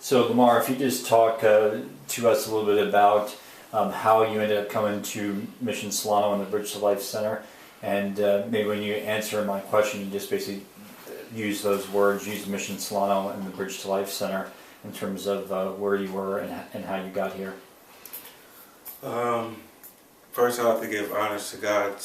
So Lamar, if you just talk to us a little bit about how you ended up coming to Mission Solano and the Bridge to Life Center, and maybe when you answer my question, you just basically use those words, use Mission Solano and the Bridge to Life Center in terms of where you were and how you got here. First, I have to give honors to God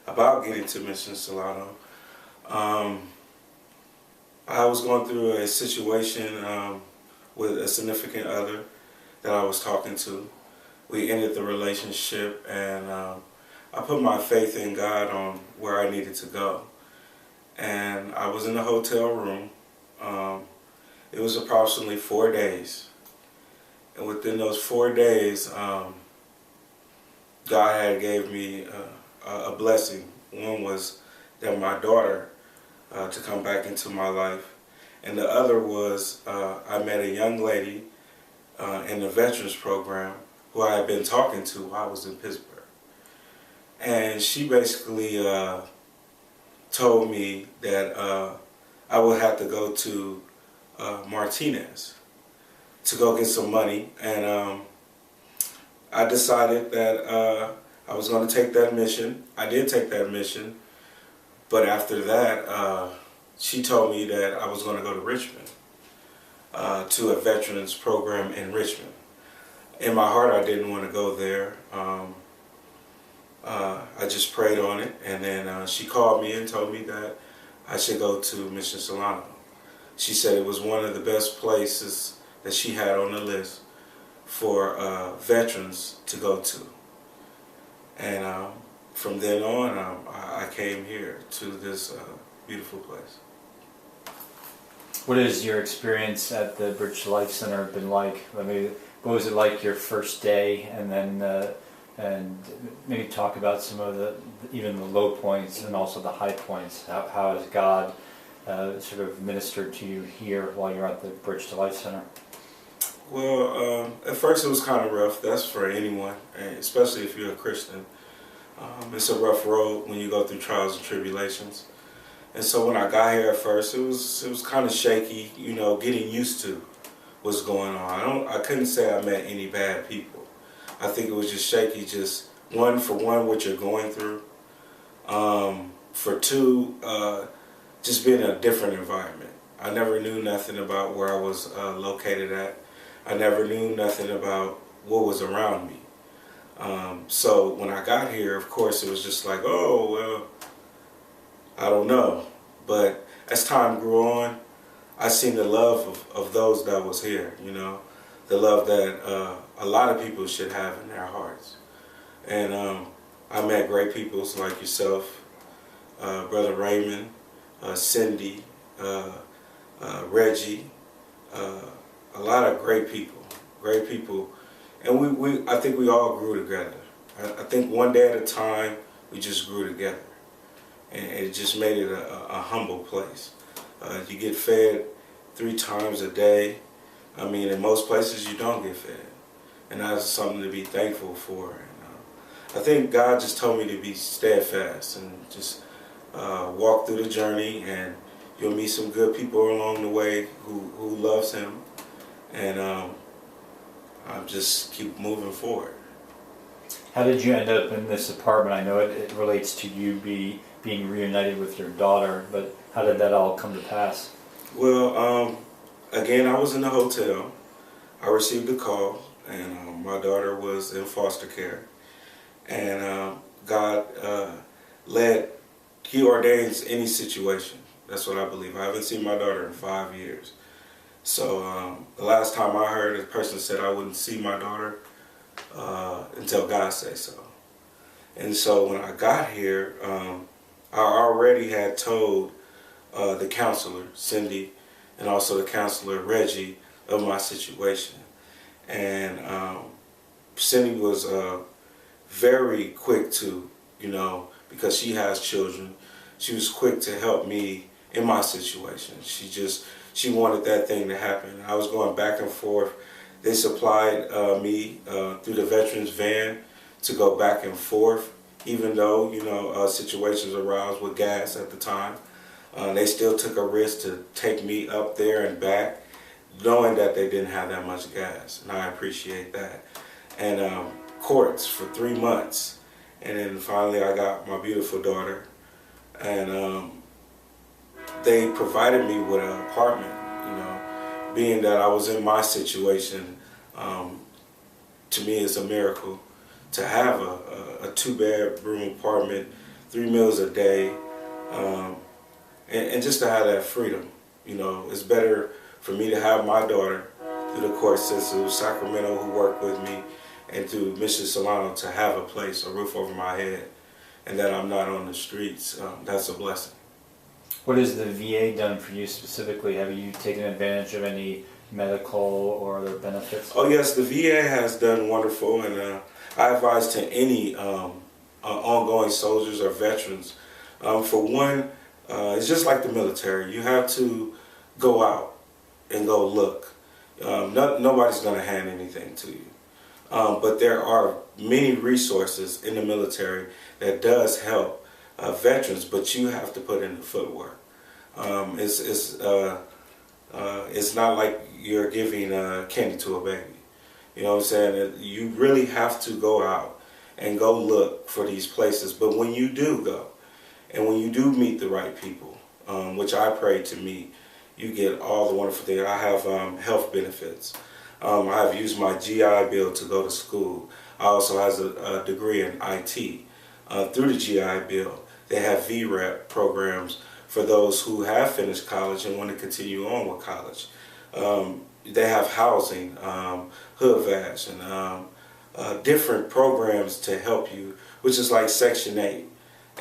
about getting to Mission Solano. I was going through a situation with a significant other that I was talking to. We ended the relationship, and I put my faith in God on where I needed to go. And I was in a hotel room. It was approximately 4 days. And within those 4 days, God had gave me a blessing. One was that my daughter to come back into my life, and the other was I met a young lady in the veterans program who I had been talking to while I was in Pittsburgh, and she basically told me that I would have to go to Martinez to go get some money, and I decided that I was going to take that mission. I did take that mission, but after that, she told me that I was going to go to Richmond, to a veterans program in Richmond. In my heart, I didn't want to go there. I just prayed on it, and then she called me and told me that I should go to Mission Solano. She said it was one of the best places that she had on the list for veterans to go to. And from then on, I came here to this beautiful place. What has your experience at the Bridge to Life Center been like? I mean, what was it like your first day, and then and maybe talk about some of even the low points and also the high points. How has God sort of ministered to you here while you're at the Bridge to Life Center? Well, at first it was kind of rough. That's for anyone, especially if you're a Christian. It's a rough road when you go through trials and tribulations. And so when I got here at first, it was kind of shaky, you know, getting used to what's going on. I couldn't say I met any bad people. I think it was just shaky, just for one, what you're going through. For two, just being in a different environment. I never knew nothing about where I was located at. I never knew nothing about what was around me. So when I got here, of course, it was just like, oh, well, I don't know. But as time grew on, I seen the love of those that was here, you know, the love that a lot of people should have in their hearts. And I met great people like yourself, Brother Raymond, Cindy, Reggie, a lot of great people. And I think we all grew together. I think one day at a time, we just grew together. And it just made it a humble place. You get fed 3 times a day. I mean, in most places you don't get fed. And that's something to be thankful for. And I think God just told me to be steadfast and just walk through the journey, and you'll meet some good people along the way who loves Him. And I'll just keep moving forward. How did you end up in this apartment? I know it relates to you being reunited with your daughter, but how did that all come to pass? Well, again, I was in the hotel. I received a call, and my daughter was in foster care. And God He ordains any situation. That's what I believe. I haven't seen my daughter in 5 years. So the last time I heard, a person said I wouldn't see my daughter until God said so. And so when I got here, I already had told the counselor, Cindy, and also the counselor, Reggie, of my situation. And Cindy was very quick to, you know, because she has children, she was quick to help me in my situation. She wanted that thing to happen. I was going back and forth. They supplied me through the veterans van to go back and forth, even though, you know, situations arose with gas at the time. They still took a risk to take me up there and back knowing that they didn't have that much gas, and I appreciate that. And courts for 3 months, and then finally I got my beautiful daughter, and they provided me with an apartment. You know, being that I was in my situation, to me it's a miracle to have a 2-bedroom apartment, 3 meals a day, and just to have that freedom. You know, it's better for me to have my daughter through the court system, Sacramento, who worked with me, and through Mrs. Solano, to have a place, a roof over my head, and that I'm not on the streets. That's a blessing. What has the VA done for you specifically? Have you taken advantage of any medical or other benefits? Oh yes, the VA has done wonderful, and I advise to any ongoing soldiers or veterans. For one, it's just like the military. You have to go out and go look. Nobody's going to hand anything to you. But there are many resources in the military that does help veterans, but you have to put in the footwork. It's not like you're giving candy to a baby. You know what I'm saying? You really have to go out and go look for these places. But when you do go, and when you do meet the right people, which I pray to meet, you get all the wonderful things. I have health benefits. I have used my GI Bill to go to school. I also have a degree in IT. Through the GI Bill, they have VREP programs for those who have finished college and want to continue on with college. They have housing, HoodVash, and different programs to help you, which is like Section 8.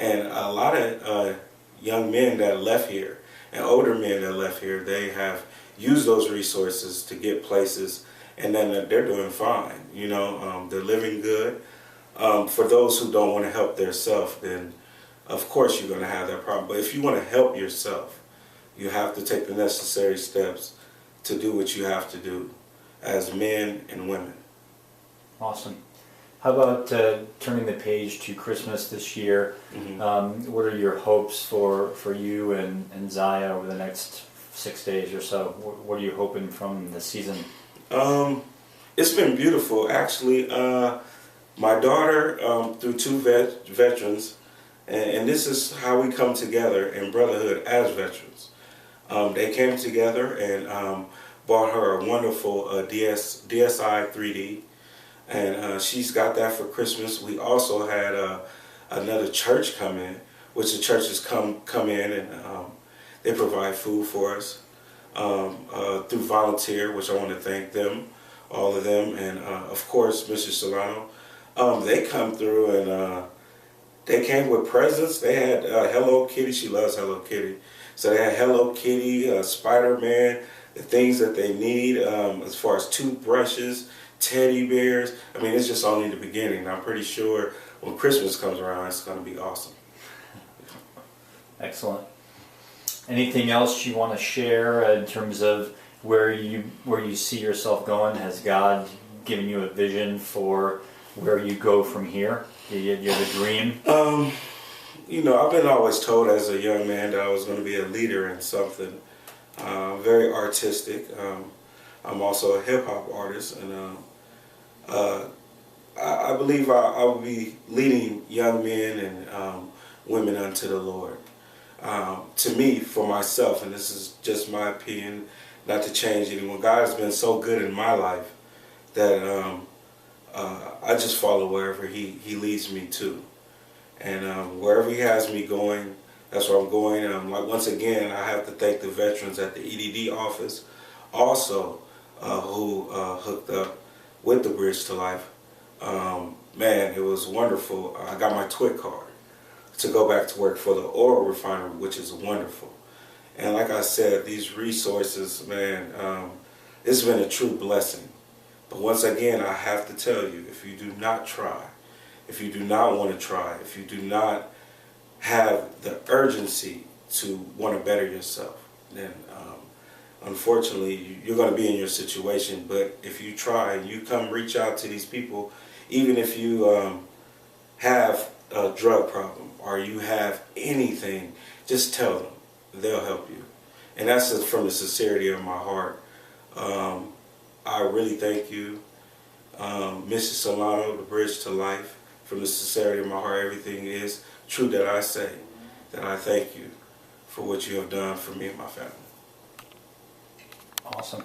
And a lot of young men that left here and older men that left here, they have used those resources to get places, and then they're doing fine. You know, they're living good. For those who don't want to help themselves, then of course you're going to have that problem. But if you want to help yourself, you have to take the necessary steps to do what you have to do as men and women. Awesome. How about turning the page to Christmas this year? Mm-hmm. What are your hopes for you and Zaya over the next 6 days or so? What are you hoping from the season? It's been beautiful, actually. My daughter, through 2 veterans, and this is how we come together in brotherhood as veterans. They came together and bought her a wonderful DSi 3D, and she's got that for Christmas. We also had another church come in, which the churches come in and they provide food for us through volunteer, which I want to thank them, all of them, and of course Mrs. Solano. They come through and they came with presents. They had Hello Kitty. She loves Hello Kitty. So they had Hello Kitty, Spider-Man, the things that they need as far as toothbrushes, teddy bears. I mean, it's just only the beginning. I'm pretty sure when Christmas comes around, it's going to be awesome. Excellent. Anything else you want to share in terms of where you see yourself going? Has God given you a vision for where you go from here? Do you have a dream? You know, I've been always told as a young man that I was going to be a leader in something. Very artistic. I'm also a hip-hop artist, and I believe I will be leading young men and women unto the Lord. To me, for myself, and this is just my opinion, not to change anyone, God has been so good in my life that I just follow wherever He leads me to. And wherever He has me going, that's where I'm going. Like, once again, I have to thank the veterans at the EDD office also who hooked up with the Bridge to Life. Man, it was wonderful. I got my TWIC card to go back to work for the oil refinery, which is wonderful. And like I said, these resources, man, it's been a true blessing. But once again, I have to tell you, if you do not try, if you do not want to try, if you do not have the urgency to want to better yourself, then unfortunately you're going to be in your situation. But if you try and you come reach out to these people, even if you have a drug problem or you have anything, just tell them. They'll help you. And that's just from the sincerity of my heart. I really thank you, Mrs. Solano, the bridge to life. From the sincerity of my heart, everything is true that I say, that I thank you for what you have done for me and my family. Awesome.